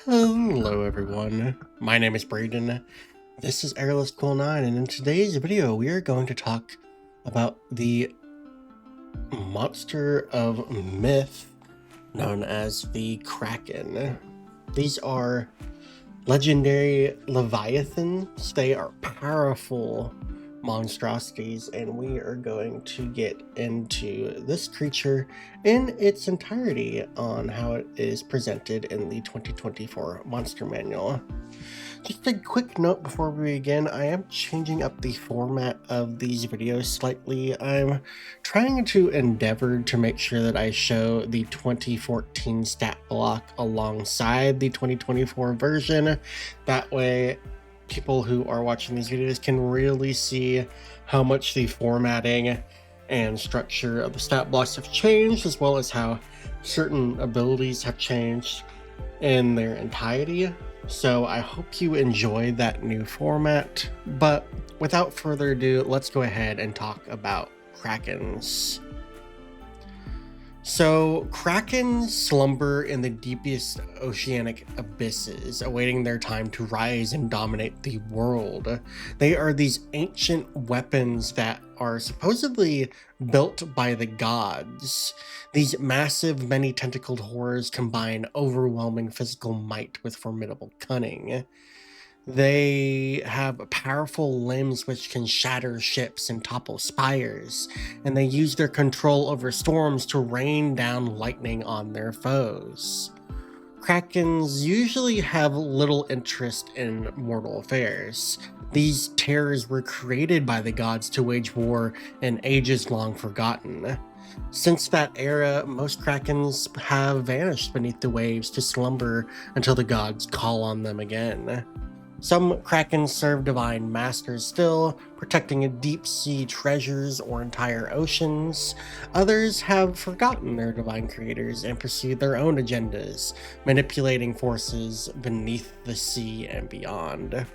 Hello everyone, my name is Braden, this is Airless Cool 9, and in today's video we are going to talk about the monster of myth known as the Kraken. These are legendary Leviathans. They are powerful monstrosities, and we are going to get into this creature in its entirety on how it is presented in the 2024 Monster Manual. Just a quick note before we begin, I am changing up the format of these videos slightly. I'm trying to endeavor to make sure that I show the 2014 stat block alongside the 2024 version. That way, people who are watching these videos can really see how much the formatting and structure of the stat blocks have changed, as well as how certain abilities have changed in their entirety. So I hope you enjoy that new format, but without further ado, let's go ahead and talk about Krakens. So, Krakens slumber in the deepest oceanic abysses, awaiting their time to rise and dominate the world. They are these ancient weapons that are supposedly built by the gods. These massive, many-tentacled horrors combine overwhelming physical might with formidable cunning. They have powerful limbs which can shatter ships and topple spires, and they use their control over storms to rain down lightning on their foes. Krakens usually have little interest in mortal affairs. These terrors were created by the gods to wage war in ages long forgotten. Since that era, most Krakens have vanished beneath the waves to slumber until the gods call on them again. Some Krakens serve divine masters still, protecting deep sea treasures or entire oceans. Others have forgotten their divine creators and pursue their own agendas, manipulating forces beneath the sea and beyond.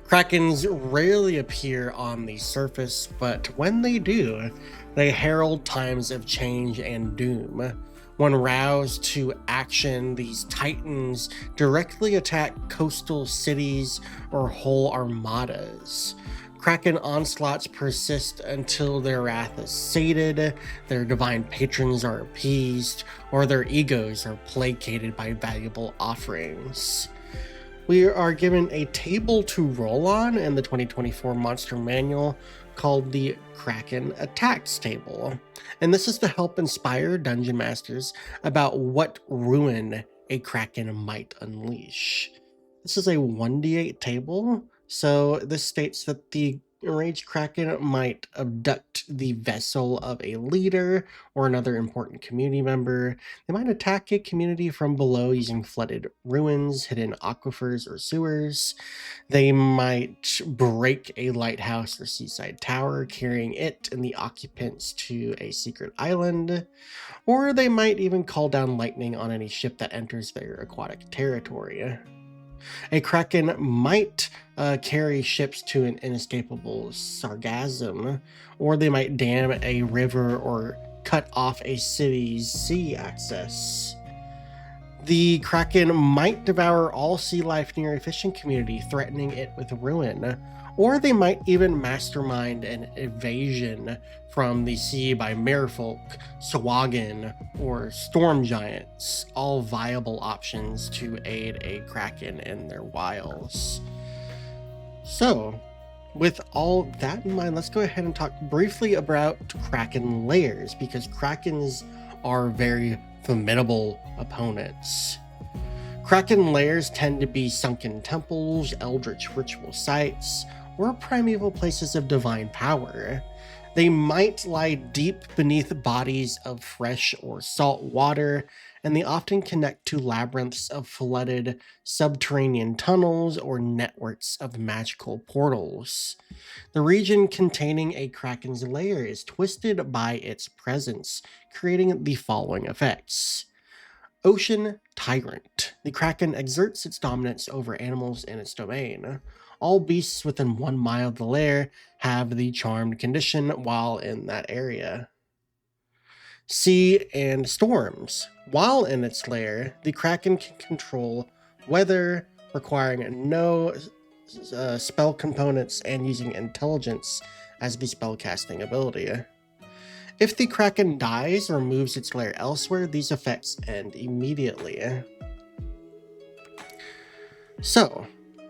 Krakens rarely appear on the surface, but when they do, they herald times of change and doom. When roused to action, these titans directly attack coastal cities or whole armadas. Kraken onslaughts persist until their wrath is sated, their divine patrons are appeased, or their egos are placated by valuable offerings. We are given a table to roll on in the 2024 Monster Manual called the Kraken Attacks Table, and this is to help inspire Dungeon Masters about what ruin a Kraken might unleash. This is a 1d8 table, so this states that the enraged Kraken might abduct the vessel of a leader or another important community member. They might attack a community from below using flooded ruins, hidden aquifers, or sewers. They might break a lighthouse or seaside tower, carrying it and the occupants to a secret island. Or they might even call down lightning on any ship that enters their aquatic territory. A Kraken might carry ships to an inescapable sargassum, or they might dam a river or cut off a city's sea access. The Kraken might devour all sea life near a fishing community, threatening it with ruin. Or they might even mastermind an evasion from the sea by merfolk, Swagan, or storm giants, all viable options to aid a Kraken in their wiles. So, with all that in mind, let's go ahead and talk briefly about Kraken layers, because Krakens are very formidable opponents. Kraken lairs tend to be sunken temples, eldritch ritual sites, or primeval places of divine power. They might lie deep beneath bodies of fresh or salt water, and they often connect to labyrinths of flooded subterranean tunnels or networks of magical portals. The region containing a Kraken's lair is twisted by its presence, creating the following effects. Ocean Tyrant. The Kraken exerts its dominance over animals in its domain. All beasts within 1 mile of the lair have the charmed condition while in that area. sea, and storms. While in its lair, the Kraken can control weather, requiring no spell components and using intelligence as the spellcasting ability. If the Kraken dies or moves its lair elsewhere, these effects end immediately. So,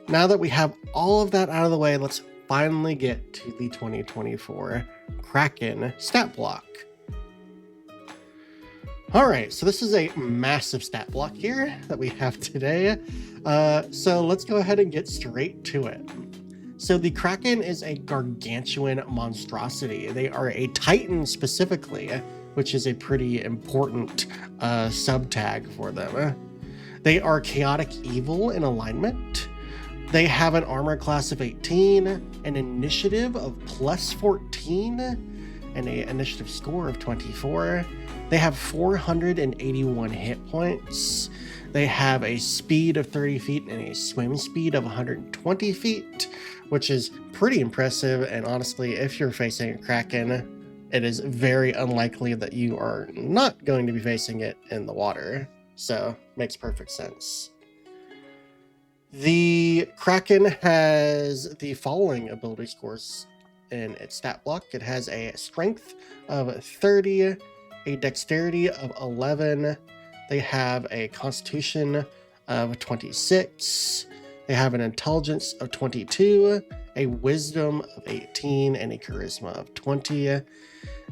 now that we have all of that out of the way, let's finally get to the 2024 Kraken stat block. Alright, so this is a massive stat block here that we have today. So let's go ahead and get straight to it. So the Kraken is a gargantuan monstrosity. They are a Titan specifically, which is a pretty important sub-tag for them. They are chaotic evil in alignment. They have an armor class of 18, an initiative of plus 14, and an initiative score of 24. They have 481 hit points. They have a speed of 30 feet and a swim speed of 120 feet, which is pretty impressive. And honestly, if you're facing a Kraken, it is very unlikely that you are not going to be facing it in the water. So, makes perfect sense. The Kraken has the following ability scores in its stat block. It has a strength of 30, a dexterity of 11. They have a constitution of 26. They have an intelligence of 22, a wisdom of 18, and a charisma of 20.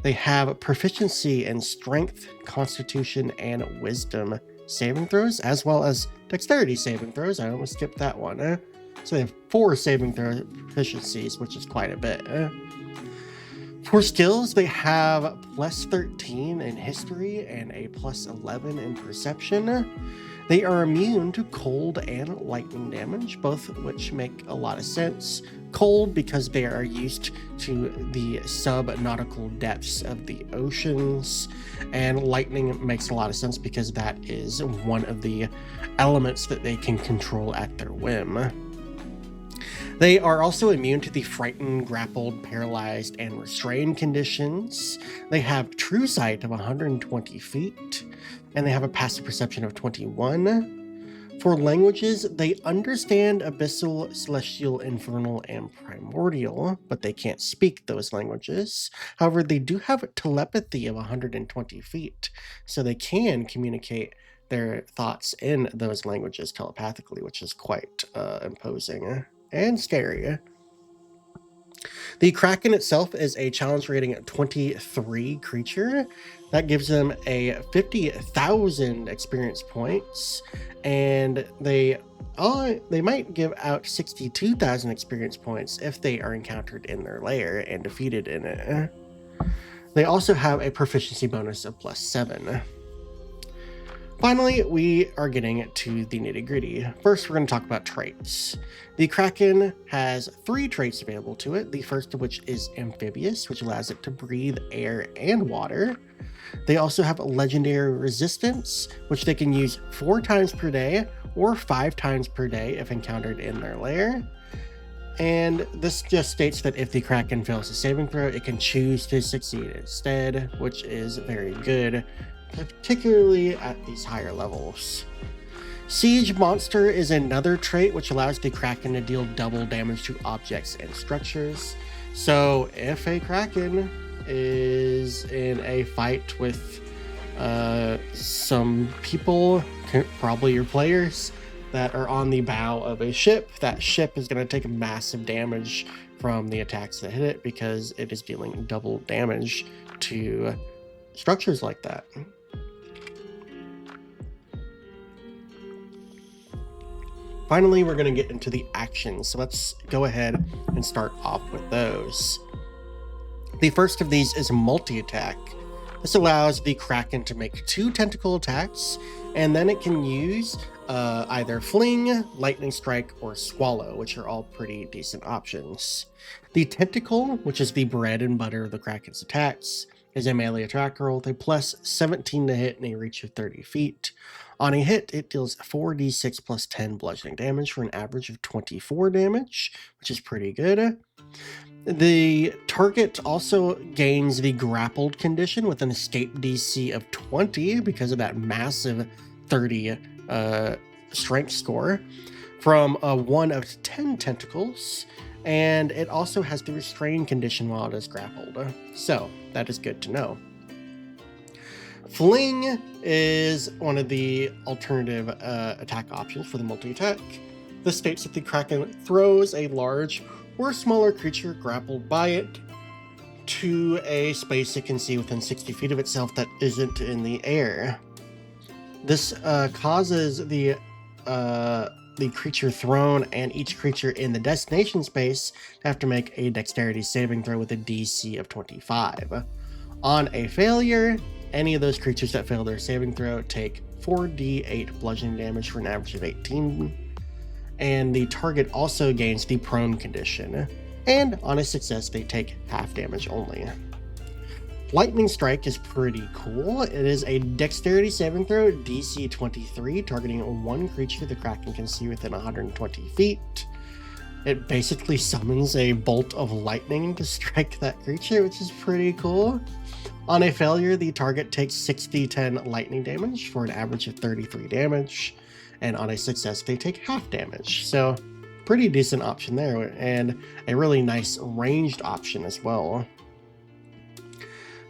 They have proficiency in strength, constitution, and wisdom saving throws, as well as dexterity saving throws. I almost skipped that one. So they have 4 saving throw proficiencies, which is quite a bit. For skills, they have plus 13 in history and a plus 11 in perception. They are immune to cold and lightning damage, both of which make a lot of sense. Cold because they are used to the sub-nautical depths of the oceans, and lightning makes a lot of sense because that is one of the elements that they can control at their whim. They are also immune to the frightened, grappled, paralyzed, and restrained conditions. They have true sight of 120 feet, and they have a passive perception of 21. For languages, they understand Abyssal, Celestial, Infernal, and Primordial, but they can't speak those languages. However, they do have telepathy of 120 feet, so they can communicate their thoughts in those languages telepathically, which is quite imposing and scary. The Kraken itself is a challenge rating 23 creature. That gives them a 50,000 experience points, and they might give out 62,000 experience points if they are encountered in their lair and defeated in it. They also have a proficiency bonus of plus 7. Finally, we are getting to the nitty-gritty. First, we're going to talk about traits. The Kraken has 3 traits available to it, the first of which is amphibious, which allows it to breathe air and water. They also have legendary resistance, which they can use 4 times per day or 5 times per day if encountered in their lair. And this just states that if the Kraken fails a saving throw, it can choose to succeed instead, which is very good, particularly at these higher levels. Siege Monster is another trait which allows the Kraken to deal double damage to objects and structures. So if a Kraken is in a fight with some people, probably your players, that are on the bow of a ship, that ship is going to take massive damage from the attacks that hit it because it is dealing double damage to structures like that. Finally, we're going to get into the actions, so let's go ahead and start off with those. The first of these is multi-attack. This allows the Kraken to make 2 tentacle attacks, and then it can use either Fling, Lightning Strike, or Swallow, which are all pretty decent options. The Tentacle, which is the bread and butter of the Kraken's attacks, is a melee attack roll with a plus 17 to hit and a reach of 30 feet. On a hit, it deals 4d6 plus 10 bludgeoning damage for an average of 24 damage, which is pretty good. The target also gains the grappled condition with an escape DC of 20 because of that massive 30 strength score from a 1 of 10 tentacles, and it also has the restrain condition while it is grappled. So that is good to know. Fling is one of the alternative attack options for the multi-attack. This states that the Kraken throws a large or smaller creature grappled by it to a space it can see within 60 feet of itself that isn't in the air. This causes the creature thrown and each creature in the destination space to have to make a dexterity saving throw with a DC of 25. On a failure, any of those creatures that fail their saving throw take 4d8 bludgeoning damage for an average of 18. And the target also gains the prone condition. And on a success, they take half damage only. Lightning Strike is pretty cool. It is a dexterity saving throw, DC 23, targeting one creature the Kraken can see within 120 feet. It basically summons a bolt of lightning to strike that creature, which is pretty cool. On a failure, the target takes 6d10 lightning damage for an average of 33 damage. And on a success, they take half damage. So, pretty decent option there, and a really nice ranged option as well.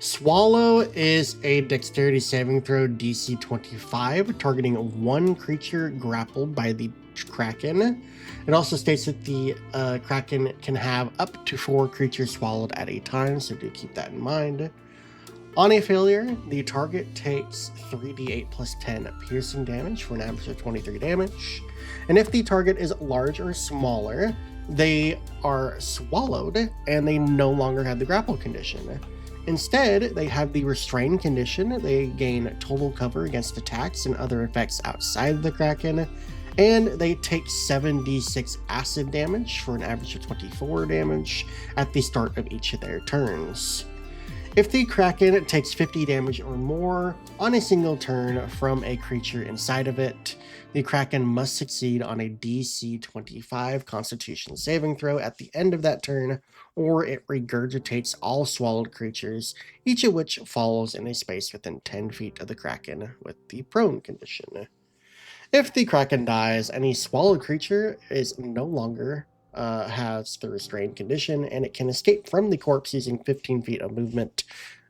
Swallow is a dexterity saving throw, DC 25, targeting one creature grappled by the Kraken. It also states that the Kraken can have up to 4 creatures swallowed at a time, so do keep that in mind. On a failure, the target takes 3d8 plus 10 piercing damage for an average of 23 damage. And if the target is large or smaller, they are swallowed and they no longer have the grapple condition. Instead, they have the restrain condition. They gain total cover against attacks and other effects outside of the Kraken, and they take 7d6 acid damage for an average of 24 damage at the start of each of their turns. If the Kraken takes 50 damage or more on a single turn from a creature inside of it, the Kraken must succeed on a DC 25 Constitution saving throw at the end of that turn, or it regurgitates all swallowed creatures, each of which falls in a space within 10 feet of the Kraken with the prone condition. If the Kraken dies, any swallowed creature is no longer has the restrained condition, and it can escape from the corpse using 15 feet of movement,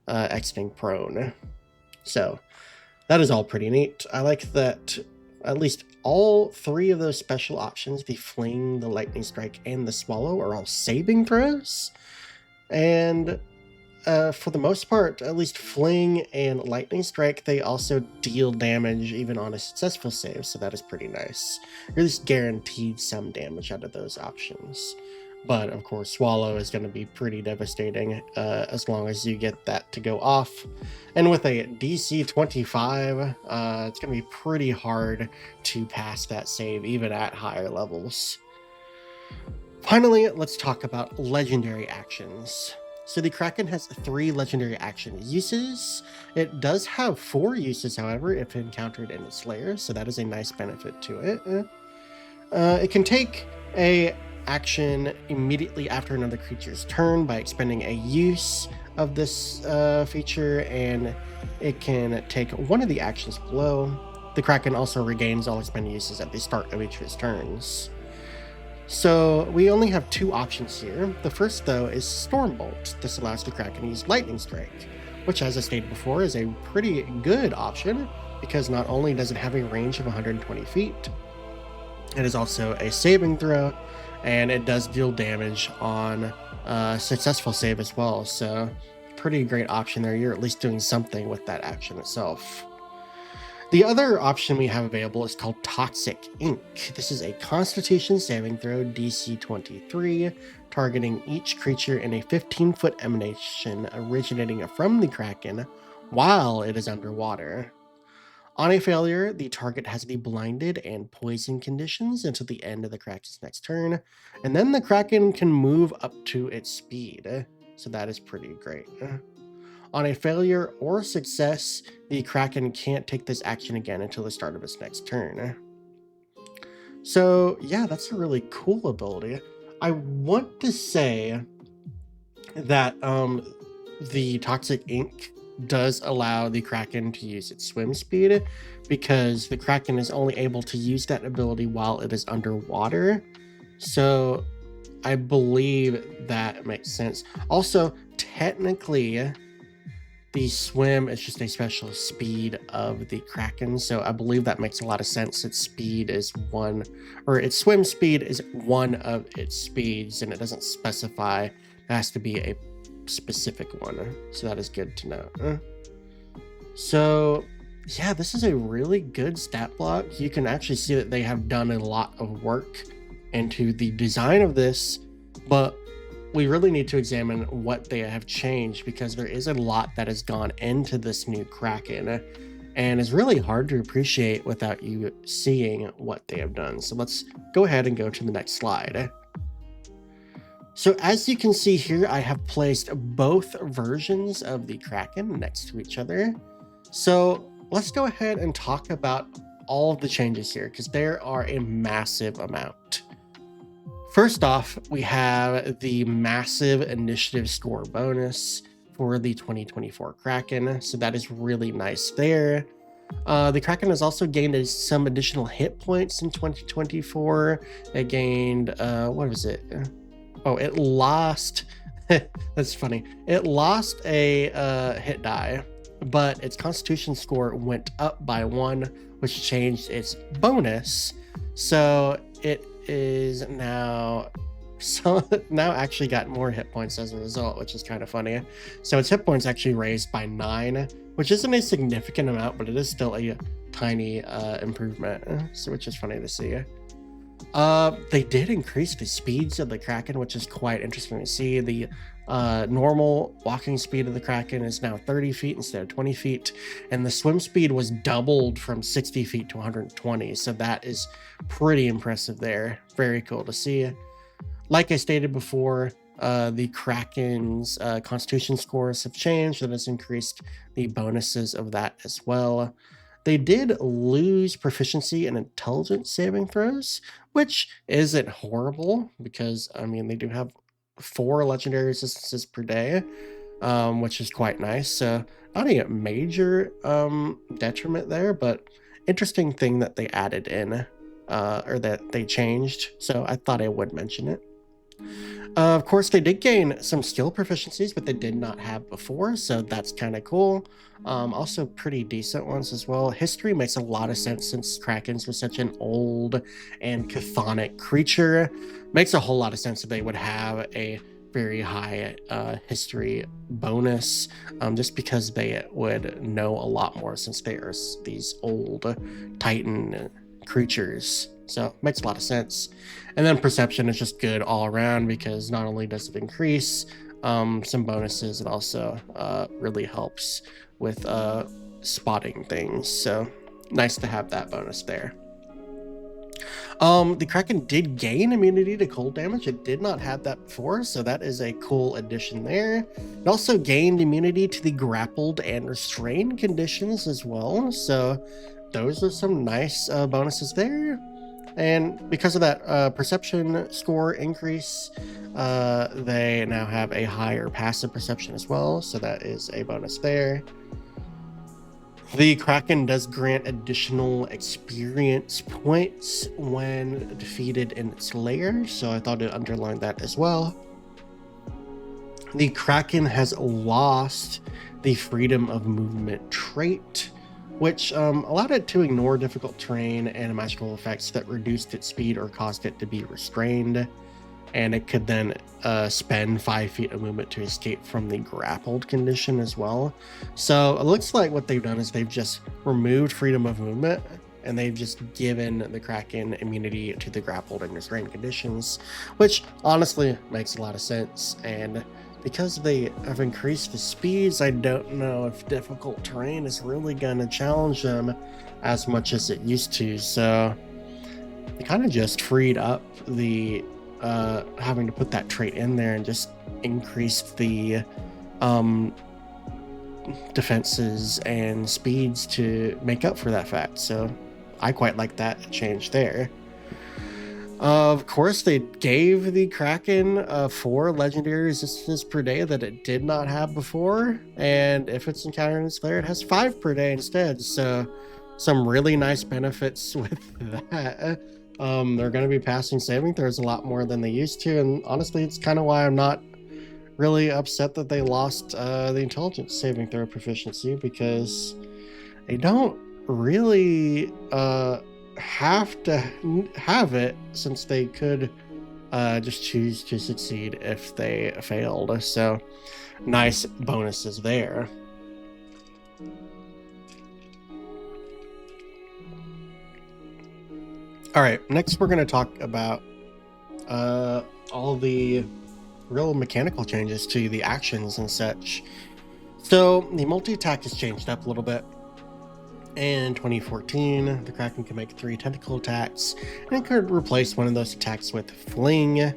exiting prone. So that is all pretty neat. I like that at least all 3 of those special options, the Fling, the Lightning Strike, and the Swallow, are all saving throws. And for the most part, at least Fling and Lightning Strike, they also deal damage even on a successful save, so that is pretty nice. Or at least guaranteed some damage out of those options. But of course, Swallow is going to be pretty devastating as long as you get that to go off. And with a DC 25, it's going to be pretty hard to pass that save even at higher levels. Finally, let's talk about legendary actions. So the Kraken has 3 legendary action uses. It does have 4 uses, however, if encountered in its lair, so that is a nice benefit to it. It can take a action immediately after another creature's turn by expending a use of this feature, and it can take one of the actions below. The Kraken also regains all expended uses at the start of each of its turns. So we only have 2 options here. The first, though, is Stormbolt. This allows the Kraken to use Lightning Strike, which, as I stated before, is a pretty good option because not only does it have a range of 120 feet, it is also a saving throw, and it does deal damage on successful save as well. So pretty great option there. You're at least doing something with that action itself. The other option we have available is called Toxic Ink. This is a Constitution saving throw, DC 23, targeting each creature in a 15-foot emanation originating from the Kraken while it is underwater. On a failure, the target has the blinded and poison conditions until the end of the Kraken's next turn, and then the Kraken can move up to its speed, so that is pretty great. On a failure or success, the Kraken can't take this action again until the start of its next turn. So yeah, that's a really cool ability. I want to say that the toxic ink does allow the Kraken to use its swim speed, because the Kraken is only able to use that ability while it is underwater. So I believe that makes sense. Also, technically, the swim is just a special speed of the Kraken, so I believe that makes a lot of sense. Its speed is one, or its swim speed is one of its speeds, and it doesn't specify. It has to be a specific one, so that is good to know. So yeah, this is a really good stat block. You can actually see that they have done a lot of work into the design of this, but we really need to examine what they have changed, because there is a lot that has gone into this new Kraken, and it's really hard to appreciate without you seeing what they have done. So let's go ahead and go to the next slide. So as you can see here, I have placed both versions of the Kraken next to each other. So let's go ahead and talk about all of the changes here, because there are a massive amount. First off, we have the massive initiative score bonus for the 2024 Kraken, so that is really nice there. The Kraken has also gained some additional hit points in 2024. It gained, what was it? Oh, it lost, that's funny. It lost a hit die, but its constitution score went up by 1, which changed its bonus. So it is now actually got more hit points as a result, which is kind of funny. So its hit points actually raised by 9, which isn't a significant amount, but it is still a tiny improvement, so which is funny to see. They did increase the speeds of the Kraken, which is quite interesting to see. The normal walking speed of the Kraken is now 30 feet instead of 20 feet, and the swim speed was doubled from 60 feet to 120, so that is pretty impressive there. Very cool to see. Like I stated before, the Kraken's constitution scores have changed. That has increased the bonuses of that as well. They did lose proficiency in intelligence saving throws, which isn't horrible, because I mean they do have 4 legendary resistances per day, which is quite nice. So not a major detriment there, but interesting thing that they added in, or that they changed. So I thought I would mention it. Of course, they did gain some skill proficiencies, but they did not have before, so that's kind of cool. Also pretty decent ones as well. History makes a lot of sense, since Krakens were such an old and chthonic creature. Makes a whole lot of sense that they would have a very high history bonus, just because they would know a lot more, since they are these old Titan creatures. So makes a lot of sense. And then perception is just good all around, because not only does it increase some bonuses, it also really helps with spotting things. So nice to have that bonus there. The Kraken did gain immunity to cold damage. It did not have that before, so that is a cool addition there. It also gained immunity to the grappled and restrained conditions as well, so those are some nice bonuses there. And because of that perception score increase, they now have a higher passive perception as well, so that is a bonus there. The Kraken does grant additional experience points when defeated in its lair, so I thought I'd underline that as well. The Kraken has lost the freedom of movement trait, which allowed it to ignore difficult terrain and magical effects that reduced its speed or caused it to be restrained. And it could then spend 5 feet of movement to escape from the grappled condition as well. So it looks like what they've done is they've just removed freedom of movement, and they've just given the Kraken immunity to the grappled and restrained conditions, which honestly makes a lot of sense. And because they have increased the speeds, I don't know if difficult terrain is really gonna challenge them as much as it used to. So they kind of just freed up the having to put that trait in there, and just increased the defenses and speeds to make up for that fact. So I quite like that change there. Of course, they gave the Kraken 4 legendary resistance per day that it did not have before, and if it's encountered in its lair, it has 5 per day instead. So, some really nice benefits with that. They're going to be passing saving throws a lot more than they used to, and honestly, it's kind of why I'm not really upset that they lost the intelligence saving throw proficiency, because they don't really have to have it, since they could just choose to succeed if they failed. So nice bonuses there. All right, next we're going to talk about all the real mechanical changes to the actions and such. So the multi-attack has changed up a little bit. In 2014, the Kraken can make 3 tentacle attacks, and it could replace one of those attacks with Fling.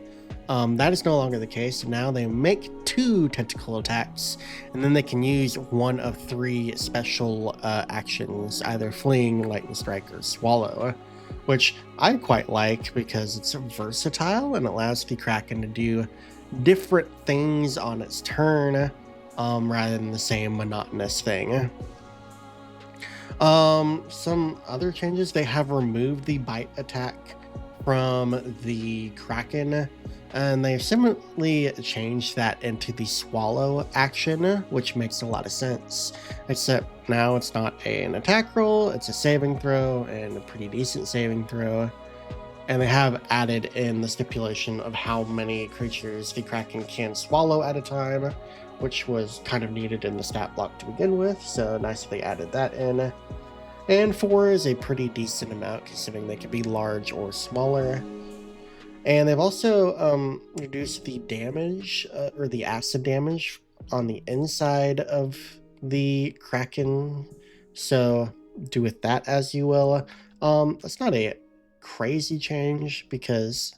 That is no longer the case. Now they make 2 tentacle attacks, and then they can use one of 3 special actions, either Fling, Lightning Strike, or Swallow, which I quite like because it's versatile and allows the Kraken to do different things on its turn rather than the same monotonous thing. Some other changes: they have removed the bite attack from the Kraken, and they've similarly changed that into the swallow action, which makes a lot of sense, except now it's not an attack roll, it's a saving throw, and a pretty decent saving throw. And they have added in the stipulation of how many creatures the Kraken can swallow at a time, which was kind of needed in the stat block to begin with, so nice they added that in. And 4 is a pretty decent amount, considering they could be large or smaller. And they've also reduced the damage, or the acid damage, on the inside of the Kraken, so do with that as you will. It's not a crazy change, because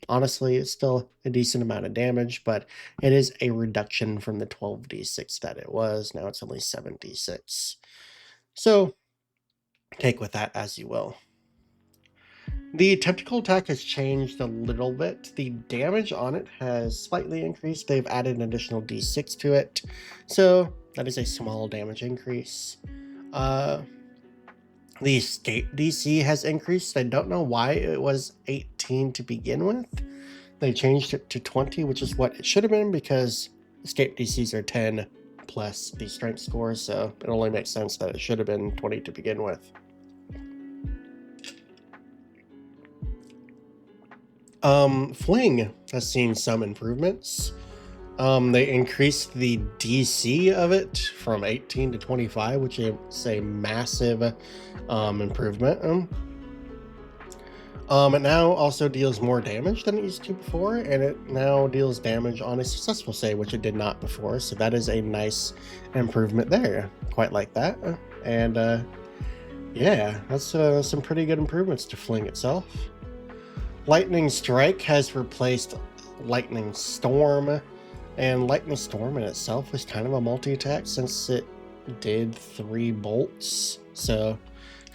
honestly it's still a decent amount of damage, but it is a reduction from the 12d6 that it was. Now it's only 7d6, so take with that as you will. The tentacle attack has changed a little bit. The damage on it has slightly increased. They've added an additional d6 to it, so that is a small damage increase. The escape DC has increased. I don't know why it was 18 to begin with. They changed it to 20, which is what it should have been, because escape DCs are 10 plus the strength score, so it only makes sense that it should have been 20 to begin with. Fling has seen some improvements. They increased the DC of it from 18 to 25, which is a massive improvement. It now also deals more damage than it used to before, and it now deals damage on a successful save, which it did not before, so that is a nice improvement there. Quite like that. And yeah, that's some pretty good improvements to Fling itself. Lightning Strike has replaced Lightning Storm, and Lightning Storm in itself was kind of a multi-attack since it did 3 bolts, so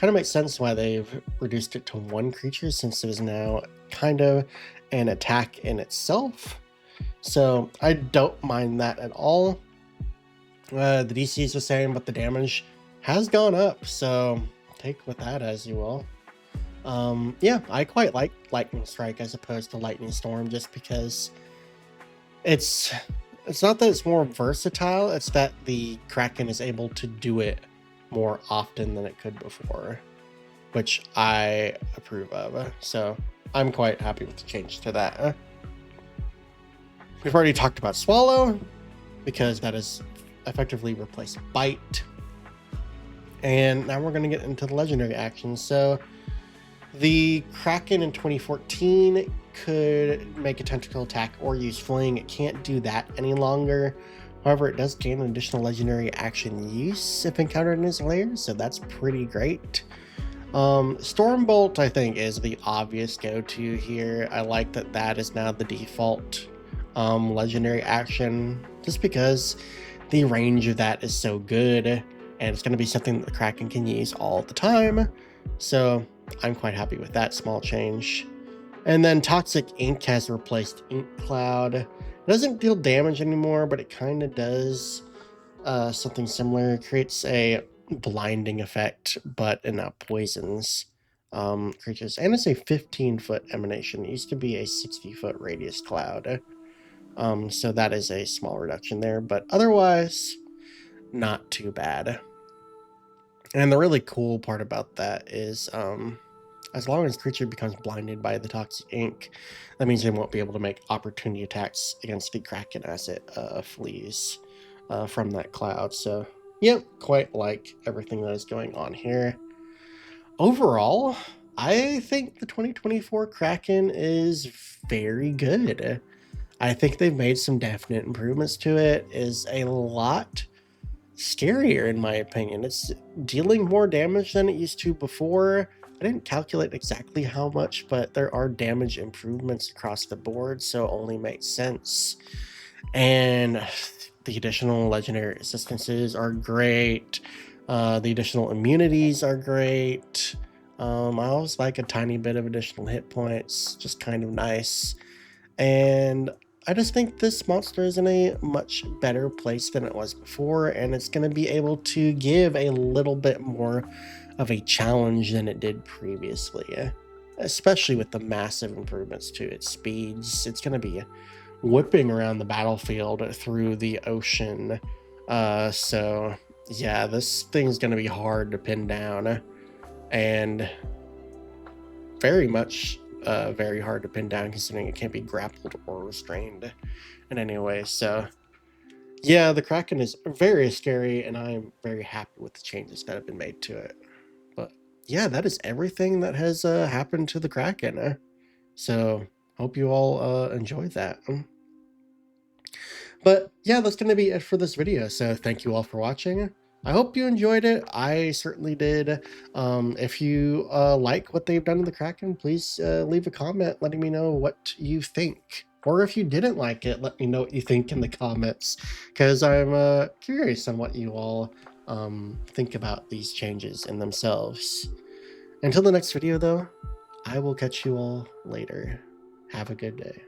kind of makes sense why they've reduced it to 1 creature, since it is now kind of an attack in itself. So I don't mind that at all. The DC is the same, but the damage has gone up, so take with that as you will. Yeah, I quite like Lightning Strike as opposed to Lightning Storm, just because it's not that it's more versatile, it's that the Kraken is able to do it more often than it could before, which I approve of. So I'm quite happy with the change to that. We've already talked about Swallow, because that is effectively replaced Bite. And now we're going to get into the legendary actions. So the Kraken in 2014 could make a tentacle attack or use Fling. It can't do that any longer. However, it does gain an additional legendary action use if encountered in its lair, so that's pretty great. Stormbolt, I think, is the obvious go-to here. I like that that is now the default legendary action, just because the range of that is so good, and it's going to be something that the Kraken can use all the time. So I'm quite happy with that small change. And then Toxic Ink has replaced Ink Cloud. It doesn't deal damage anymore, but it kind of does something similar. It creates a blinding effect, but it now poisons creatures. And it's a 15-foot emanation. It used to be a 60-foot radius cloud. So that is a small reduction there, but otherwise, not too bad. And the really cool part about that is as long as creature becomes blinded by the toxic ink, that means they won't be able to make opportunity attacks against the Kraken as it flees from that cloud. So, yep, quite like everything that is going on here. Overall, I think the 2024 Kraken is very good. I think they've made some definite improvements to it. It is a lot scarier in my opinion. It's dealing more damage than it used to before. I didn't calculate exactly how much, but there are damage improvements across the board, so it only makes sense. And the additional legendary assistances are great. The additional immunities are great. I always like a tiny bit of additional hit points, just kind of nice. And I just think this monster is in a much better place than it was before, and it's going to be able to give a little bit more of a challenge than it did previously, especially with the massive improvements to its speeds. It's going to be whipping around the battlefield through the ocean. So yeah, this thing's going to be hard to pin down, and very much very hard to pin down considering it can't be grappled or restrained in any way. So yeah, the Kraken is very scary, and I'm very happy with the changes that have been made to it. But yeah, that is everything that has happened to the Kraken. So hope you all enjoyed that. But yeah, that's going to be it for this video. So thank you all for watching. I hope you enjoyed it. I certainly did. If you like what they've done to the Kraken, please leave a comment letting me know what you think. Or if you didn't like it, let me know what you think in the comments, because I'm curious on what you all think about these changes in themselves. Until the next video, though, I will catch you all later. Have a good day.